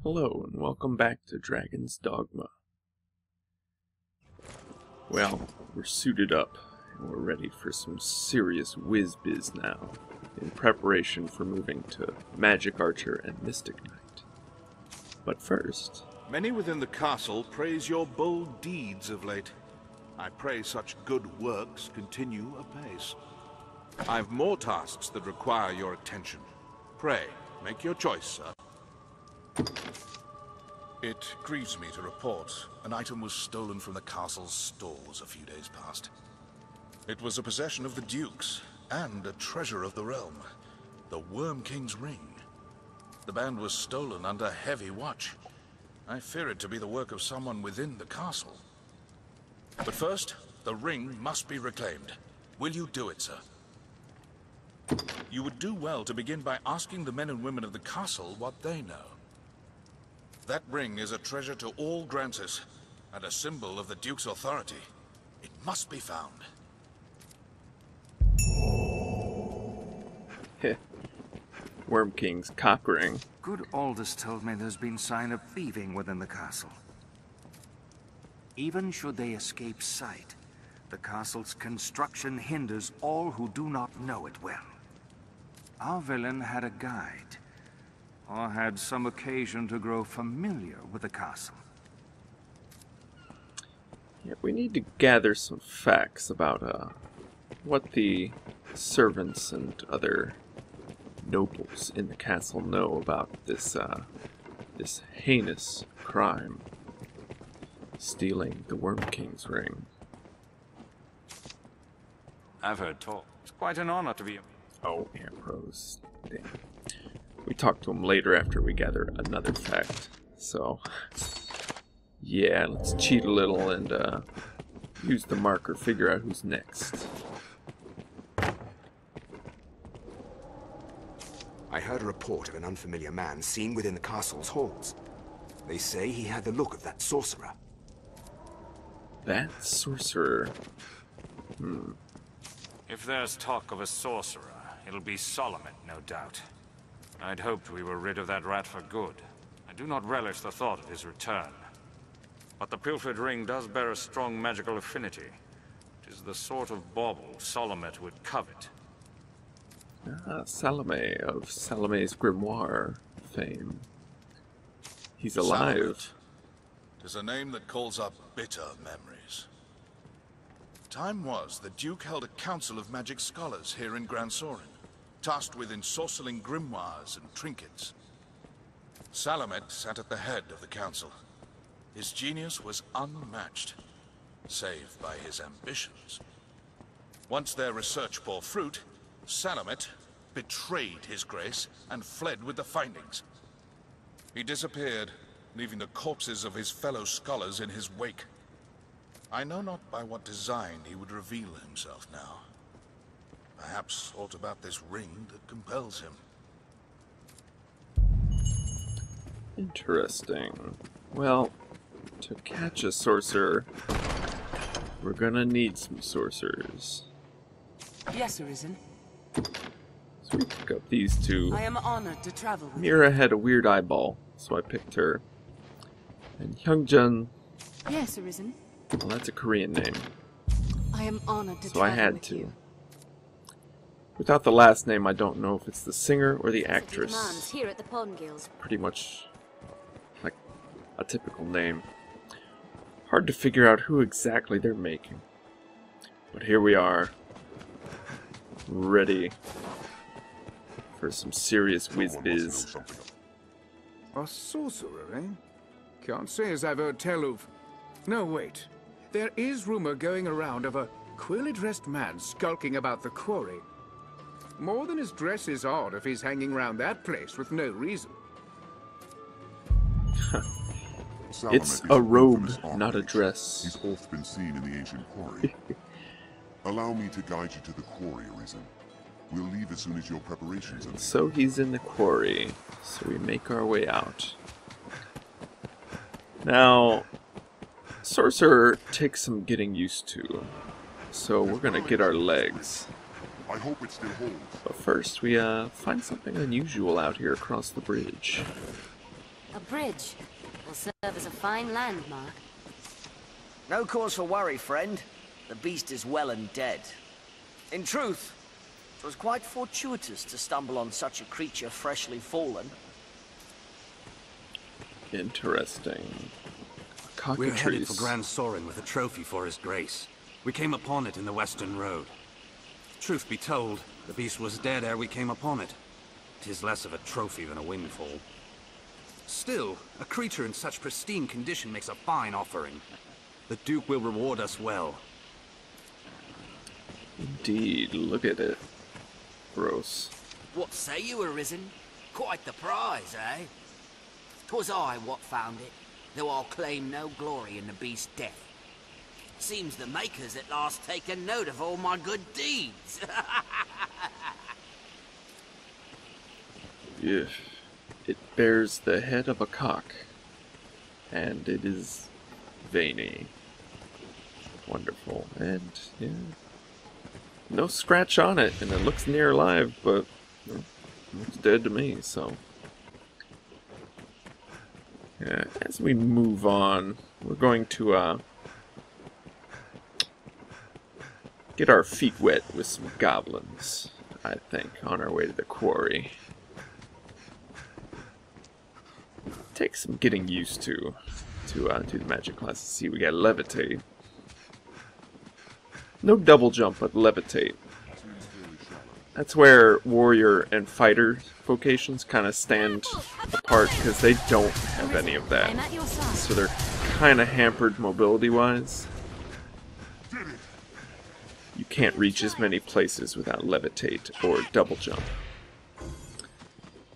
Hello, and welcome back to Dragon's Dogma. Well, we're suited up, and we're ready for some serious whiz-biz now, in preparation for moving to Magic Archer and Mystic Knight. But first... Many within the castle praise your bold deeds of late. I pray such good works continue apace. I've more tasks that require your attention. Pray, make your choice, sir. It grieves me to report an item was stolen from the castle's stores a few days past. It was a possession of the Duke's and a treasure of the realm, the Worm King's ring. The band was stolen under heavy watch. I fear it to be the work of someone within the castle. But first, the ring must be reclaimed. Will you do it, sir? You would do well to begin by asking the men and women of the castle what they know. That ring is a treasure to all Grancis, and a symbol of the Duke's authority. It must be found. Worm King's cock ring. Good Aldous told me there's been sign of thieving within the castle. Even should they escape sight, the castle's construction hinders all who do not know it well. Our villain had a guide, or had some occasion to grow familiar with the castle. Yeah, we need to gather some facts about what the servants and other nobles in the castle know about this this heinous crime, stealing the Worm King's ring. I've heard talk. It's quite an honor to be... Oh, Ambrose. Damn. We talk to him later after we gather another fact. So, yeah, let's cheat a little and use the marker, figure out who's next. I heard a report of an unfamiliar man seen within the castle's halls. They say he had the look of that sorcerer. That sorcerer? If there's talk of a sorcerer, it'll be Solomon, no doubt. I'd hoped we were rid of that rat for good. I do not relish the thought of his return. But the pilfered ring does bear a strong magical affinity. It is the sort of bauble Solomon would covet. Salome of Salome's Grimoire fame. He's alive. It is a name that calls up bitter memories. Time was the Duke held a council of magic scholars here in Gran Sorin, tasked with ensorceling grimoires and trinkets. Salamet sat at the head of the council. His genius was unmatched, save by his ambitions. Once their research bore fruit, Salamet betrayed his grace and fled with the findings. He disappeared, leaving the corpses of his fellow scholars in his wake. I know not by what design he would reveal himself now. Perhaps aught about this ring that compels him. Interesting. Well, to catch a sorcerer, we're gonna need some sorcerers. Yes, Arisen. So we pick up these two. I am honored to travel with you. Mira had a weird eyeball, so I picked her. And Hyungjun, Yes, Arisen. well, that's a Korean name, I am honored to so I travel had with to. you. Without the last name, I don't know if it's the singer or the Demands actress. here at the Pawn Guild. Pretty much like a typical name. Hard to figure out who exactly they're making. But here we are, ready for some serious whiz-biz. A sorcerer, eh? Can't say as I've heard tell of... No, wait. There is rumor going around of a queerly dressed man skulking about the quarry. More than his dress is odd if he's hanging around that place with no reason. It's a robe, not a dress. He's oft been seen in the ancient quarry. Allow me to guide you to the quarry, Arisen. We'll leave as soon as your preparations are. So he's in the quarry, so we make our way out. Now, sorcerer takes some getting used to, so we're gonna get our legs. I hope it still holds. But first, we find something unusual out here across the bridge. A bridge will serve as a fine landmark. No cause for worry, friend. The beast is well and dead. In truth, it was quite fortuitous to stumble on such a creature freshly fallen. Interesting. We're headed Cockatrice. for Grand Sorin with a trophy for his grace. We came upon it in the Western Road. Truth be told, the beast was dead ere we came upon it. 'Tis less of a trophy than a windfall. Still, a creature in such pristine condition makes a fine offering. The Duke will reward us well. Indeed, look at it. Gross. What say you, Arisen? Quite the prize, eh? 'Twas I what found it, though I'll claim no glory in the beast's death. Seems the makers at last taken note of all my good deeds. Yeah. It bears the head of a cock, and it is veiny. Wonderful. And, yeah, no scratch on it, and it looks near alive, but it looks dead to me, so. Yeah, as we move on, we're going to, get our feet wet with some goblins, I think, on our way to the quarry. Take some getting used to the magic classes. See, we got levitate. No double jump, but levitate. That's where warrior and fighter vocations kind of stand apart because they don't have any of that. So they're kind of hampered mobility-wise. You can't reach as many places without levitate or double jump.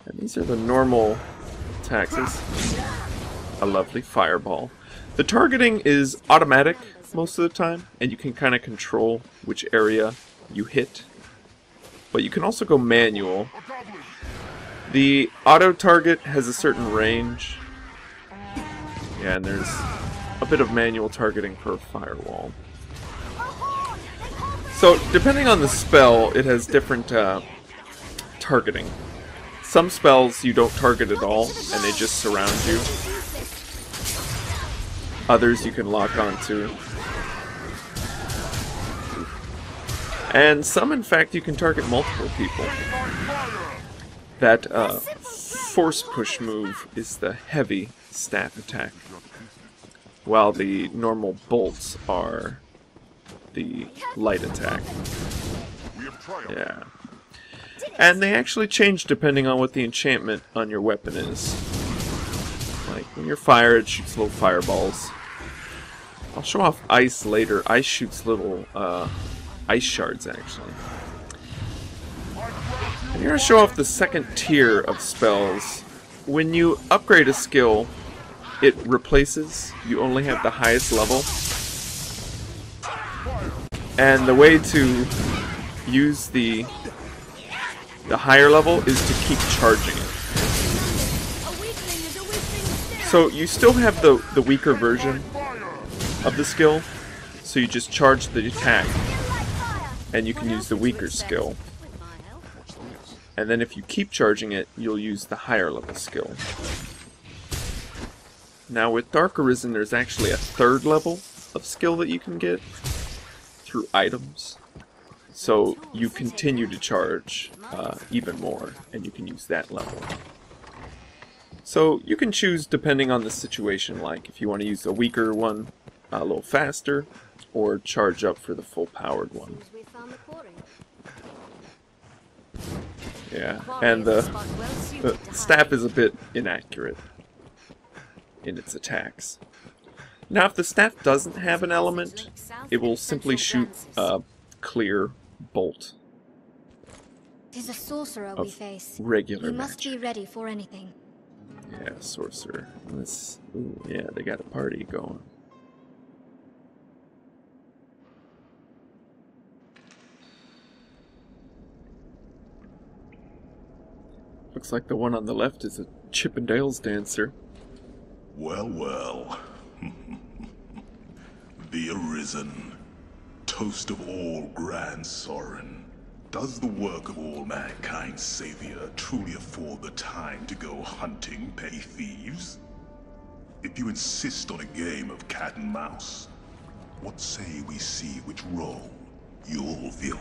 And these are the normal taxes. A lovely fireball. The targeting is automatic most of the time, and you can kind of control which area you hit. But you can also go manual. The auto target has a certain range. Yeah, and there's a bit of manual targeting per firewall. So, depending on the spell, it has different targeting. Some spells you don't target at all, and they just surround you. Others you can lock onto. And some, in fact, you can target multiple people. That force push move is the heavy staff attack, while the normal bolts are the light attack. Yeah. And they actually change depending on what the enchantment on your weapon is. Like, when you're fire, it shoots little fireballs. I'll show off ice later. Ice shoots little ice shards, actually. I'm going to show off the second tier of spells. When you upgrade a skill, it replaces. You only have the highest level. And the way to use the higher level is to keep charging it. So you still have the weaker version of the skill, so you just charge the attack, and you can use the weaker skill. And then if you keep charging it, you'll use the higher level skill. Now with Dark Arisen, there's actually a third level of skill that you can get through items. So you continue to charge even more, and you can use that level. So you can choose depending on the situation, like if you want to use a weaker one a little faster, or charge up for the full powered one. Yeah, and the staff is a bit inaccurate in its attacks. Now if the staff doesn't have an element, it will simply shoot a clear bolt. Tis a sorcerer we face. Regular We must magic. be ready for anything. Yeah, sorcerer. Ooh, yeah, they got a party going. Looks like the one on the left is a Chippendales dancer. Well, well. The Arisen. Toast of all Grand Sorin. Does the work of all mankind's savior truly afford the time to go hunting petty thieves? If you insist on a game of cat and mouse, what say we see which role you'll fill?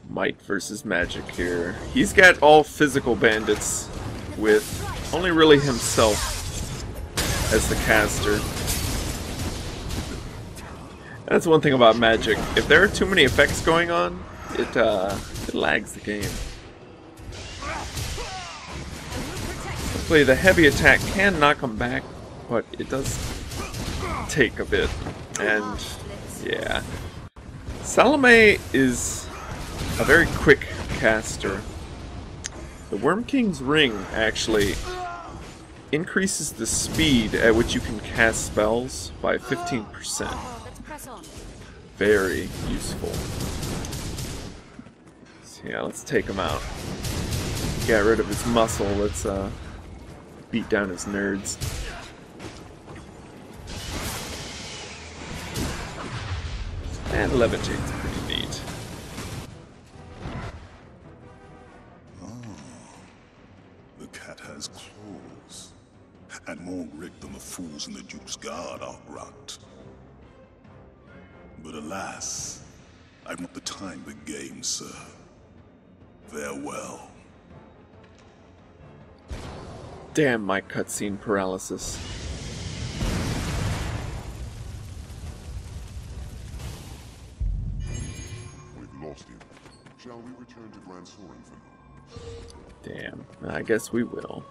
Might versus magic here. He's got all physical bandits with only really himself as the caster. That's one thing about magic. If there are too many effects going on, it lags the game. Hopefully the heavy attack can knock him back, but it does take a bit. And yeah. Salome is a very quick caster. The Worm King's Ring actually increases the speed at which you can cast spells by 15%. Very useful. So yeah, let's take him out. Get rid of his muscle. Let's beat down his nerds. And levitate's pretty neat. The cat has claws, and more grit than the fools in the Duke's Guard, I'll grant. But alas, I've not the time for games, sir. Farewell. Damn my cutscene paralysis. We've lost him. Shall we return to Grand Soren for now? Damn, I guess we will.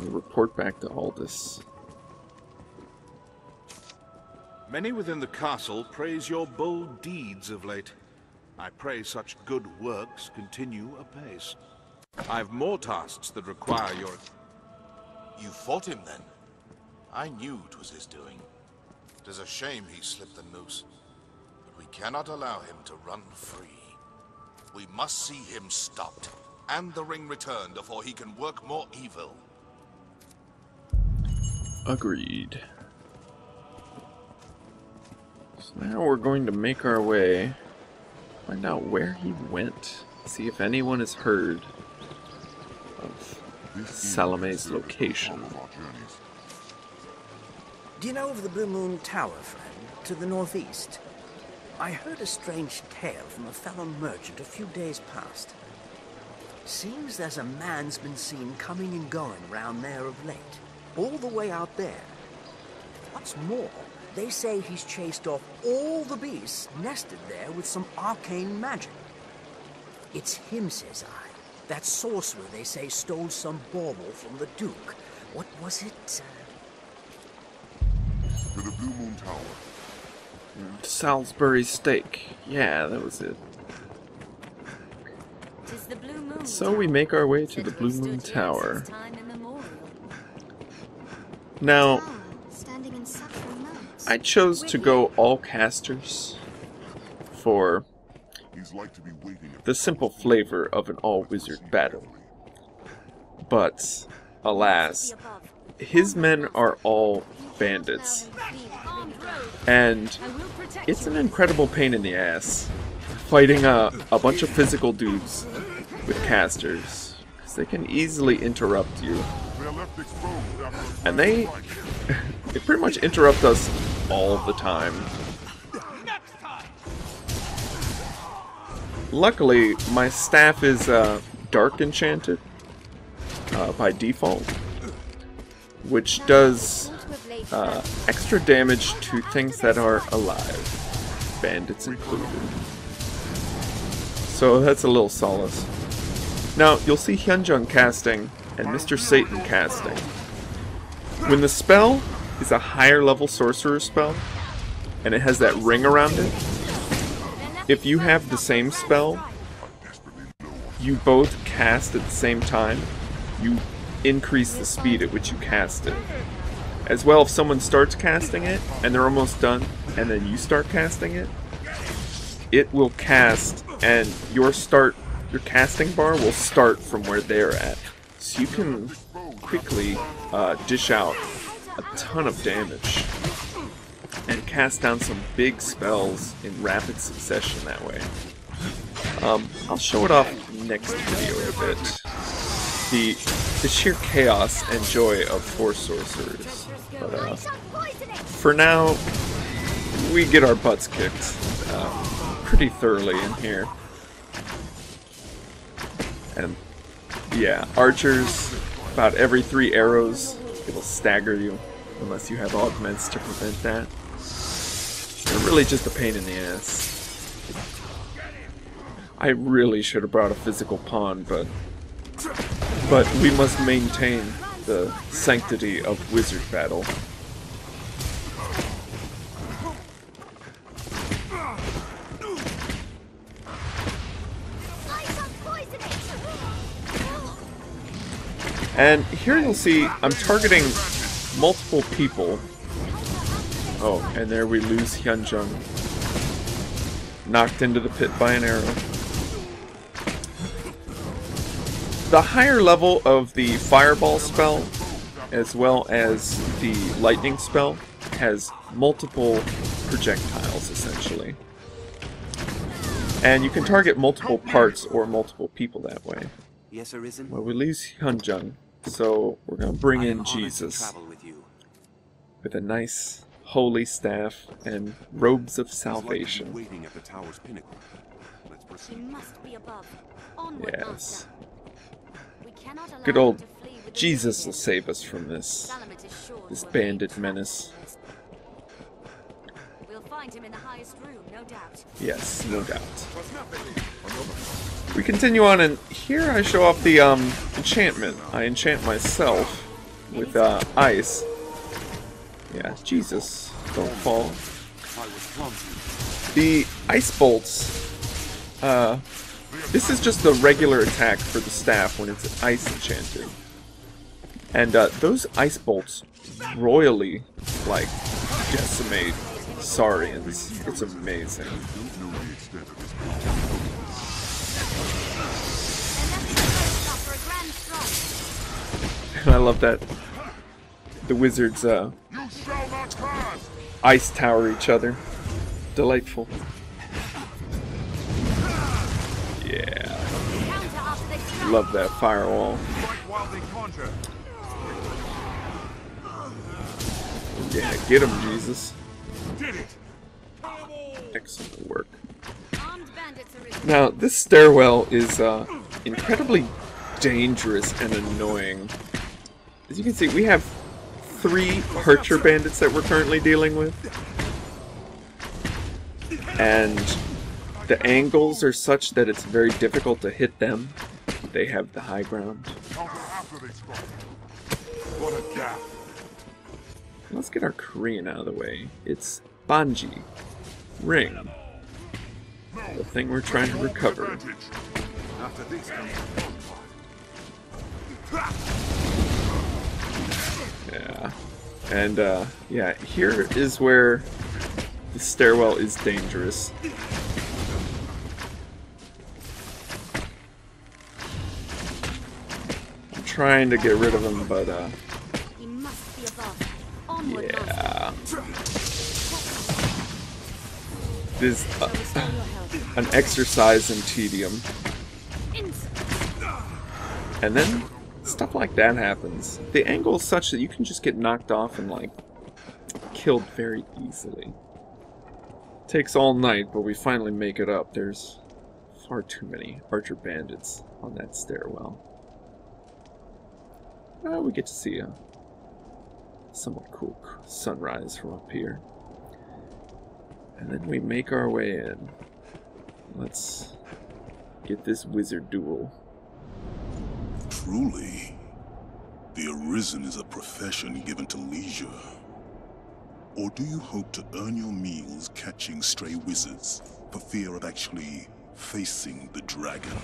We'll report back to Aldous. Many within the castle praise your bold deeds of late. I pray such good works continue apace. I've more tasks that require your... You fought him then? I knew 'twas his doing. 'Tis a shame he slipped the noose, but we cannot allow him to run free. We must see him stopped, and the ring returned before he can work more evil. Agreed. So now we're going to make our way, find out where he went, see if anyone has heard of Salome's location. Do you know of the Blue Moon Tower, friend, to the northeast? I heard a strange tale from a fellow merchant a few days past. Seems there's a man's been seen coming and going round there of late, all the way out there. What's more, they say he's chased off all the beasts nested there with some arcane magic. It's him, says I. That sorcerer, they say, stole some bauble from the Duke. What was it? To the Blue Moon Tower. Salisbury steak. Yeah, that was it. The Blue Moon So we make our way to the Blue Moon Tower. Now, I chose to go all casters for the simple flavor of an all-wizard battle. But, alas, his men are all bandits. And it's an incredible pain in the ass fighting a bunch of physical dudes with casters, because they can easily interrupt you. And they pretty much interrupt us all the time. Luckily, my staff is dark enchanted by default, which does extra damage to things that are alive, bandits included. So that's a little solace. Now, you'll see Hyunjung casting and Mr. Satan casting. When the spell is a higher level sorcerer spell, and it has that ring around it, if you have the same spell, you both cast at the same time, you increase the speed at which you cast it. As well, if someone starts casting it, and they're almost done, and then you start casting it, it will cast, and your casting bar will start from where they're at. So you can quickly dish out a ton of damage. and cast down some big spells in rapid succession that way. I'll show it off next video a bit. The sheer chaos and joy of 4 sorcerers. But for now, we get our butts kicked pretty thoroughly in here. And yeah, archers, about every 3 arrows, it'll stagger you unless you have augments to prevent that. They're really just a pain in the ass. I really should have brought a physical pawn, but we must maintain the sanctity of wizard battle. And here you'll see I'm targeting multiple people. Oh, and there we lose Hyunjung. Knocked into the pit by an arrow. The higher level of the fireball spell, as well as the lightning spell, has multiple projectiles, essentially. And you can target multiple parts or multiple people that way. Yes, Arisen? Well, we lose Hyunjung, so we're going to bring in Jesus with a nice holy staff and robes of salvation. Waiting at the tower's pinnacle. Let's proceed. He must be above. Onward, Yes. master. We cannot allow Good him old to flee with the Jesus will wizard. save us from this Salamet is sure to avenge. bandit menace. We'll find him in the highest room, no doubt. Yes, no doubt. We continue on, and here I show off the enchantment. I enchant myself with ice. Yeah, Jesus, don't fall. The ice bolts. This is just the regular attack for the staff when it's ice enchanted. And those ice bolts royally, like, decimate Saurians. It's amazing. And I love that the wizards ice tower each other. Delightful. Yeah. Love that firewall. Yeah, get him, Jesus. Excellent work. Now, this stairwell is incredibly dangerous and annoying. As you can see, we have 3 archer bandits that we're currently dealing with. And the angles are such that it's very difficult to hit them. They have the high ground. Let's get our Korean out of the way. It's banji. Ring. The thing we're trying to recover. Yeah. And, yeah, here is where the stairwell is dangerous. I'm trying to get rid of him, but, yeah. This is an exercise in tedium. And then stuff like that happens. The angle is such that you can just get knocked off and, like, killed very easily. Takes all night, but we finally make it up. There's far too many archer bandits on that stairwell. We get to see a somewhat cool sunrise from up here. And then we make our way in. Let's get this wizard duel. Truly, the Arisen is a profession given to leisure. Or do you hope to earn your meals catching stray wizards for fear of actually facing the dragon?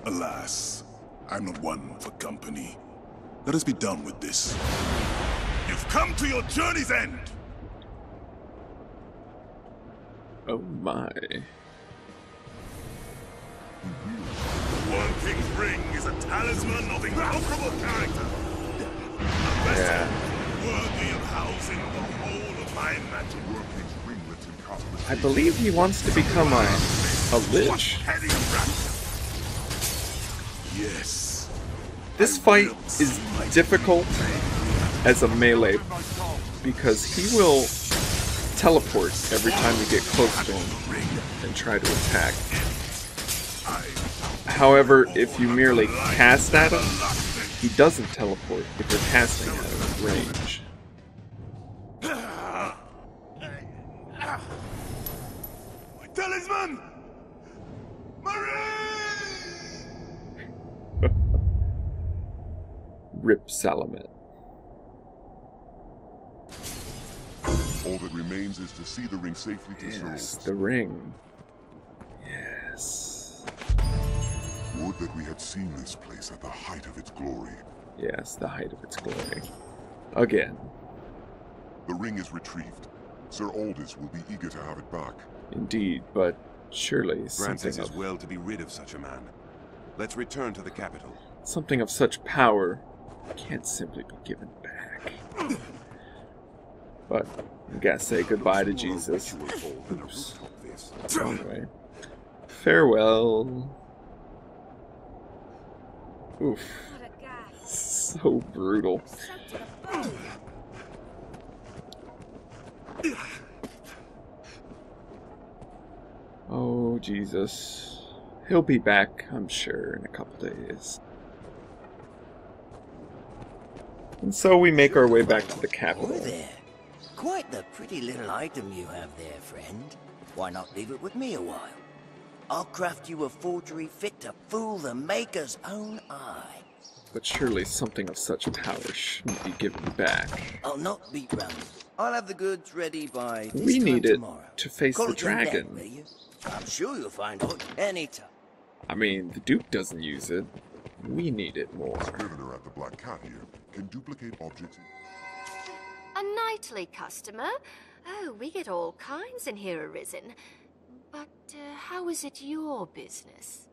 Alas, I'm not one for company. Let us be done with this. You've come to your journey's end! Oh my. One King's Ring is a talisman of incomparable character. A vessel worthy of housing the whole of I believe he wants to become a lich. Yes. This fight is difficult as a melee because he will teleport every time you get close to him and try to attack. However, if you merely cast at him, he doesn't teleport if you're casting at him at range. Talisman! Rip Salamet. All that remains is to see the ring safely to Yes, the ring. Yes. Would that we had seen this place at the height of its glory. Yes, the height of its glory. Again. The ring is retrieved. Sir Aldous will be eager to have it back. Indeed, but surely Francis something is well to be rid of such a man. Let's return to the capital. Something of such power can't simply be given back. But we gotta say goodbye to Jesus. Oops. Anyway. Farewell. Oof. So brutal. Oh, Jesus. He'll be back, I'm sure, in a couple days. And so we make our way back to the capital. Over there. Quite the pretty little item you have there, friend. Why not leave it with me a while? I'll craft you a forgery fit to fool the maker's own eye. But surely something of such power shouldn't be given back. I'll not beat round. I'll have the goods ready by this We time need it tomorrow. to face Call the it in then, dragon. will you? I'm sure you'll find out anytime. I mean, the Duke doesn't use it. We need it more. Scrivener at the Black Cat here can duplicate objects. A nightly customer? Oh, we get all kinds in here, Arisen. But how is it your business?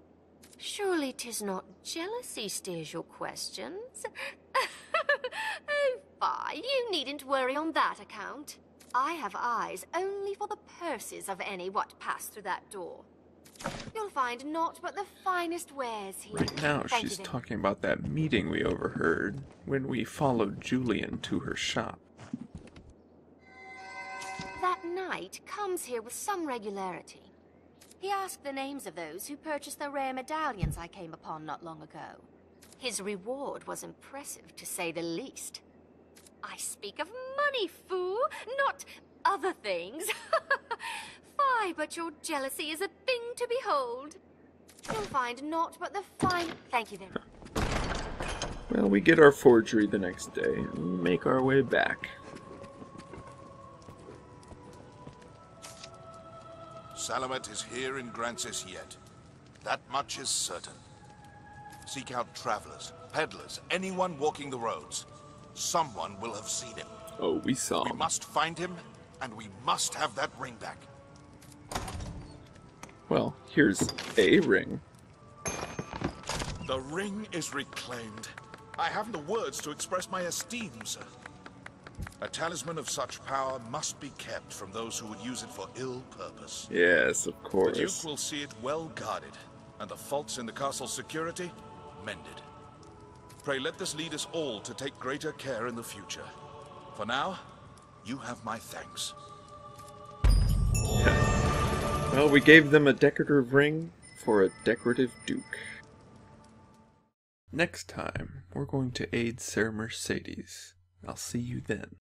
Surely 'tis not jealousy steers your questions? Oh, fie, you needn't worry on that account. I have eyes only for the purses of any what pass through that door. You'll find naught but the finest wares here. Right now, Thank she's you, then. talking about that meeting we overheard when we followed Julian to her shop. That knight comes here with some regularity. He asked the names of those who purchased the rare medallions I came upon not long ago. His reward was impressive, to say the least. I speak of money, fool, not other things. Fie, but your jealousy is a thing to behold. You'll find naught but the fine... Thank you, then. Well, we get our forgery the next day and make our way back. Salamet is here in Grancis yet. That much is certain. Seek out travelers, peddlers, anyone walking the roads. Someone will have seen him. Oh, we saw him. We must find him, and we must have that ring back. Well, here's a ring. The ring is reclaimed. I haven't the words to express my esteem, sir. A talisman of such power must be kept from those who would use it for ill purpose. Yes, of The course. Duke will see it well guarded, and the faults in the castle's security mended. Pray let this lead us all to take greater care in the future. For now, you have my thanks. Well, we gave them a decorative ring for a decorative Duke. Next time, we're going to aid Sir Mercedes. I'll see you then.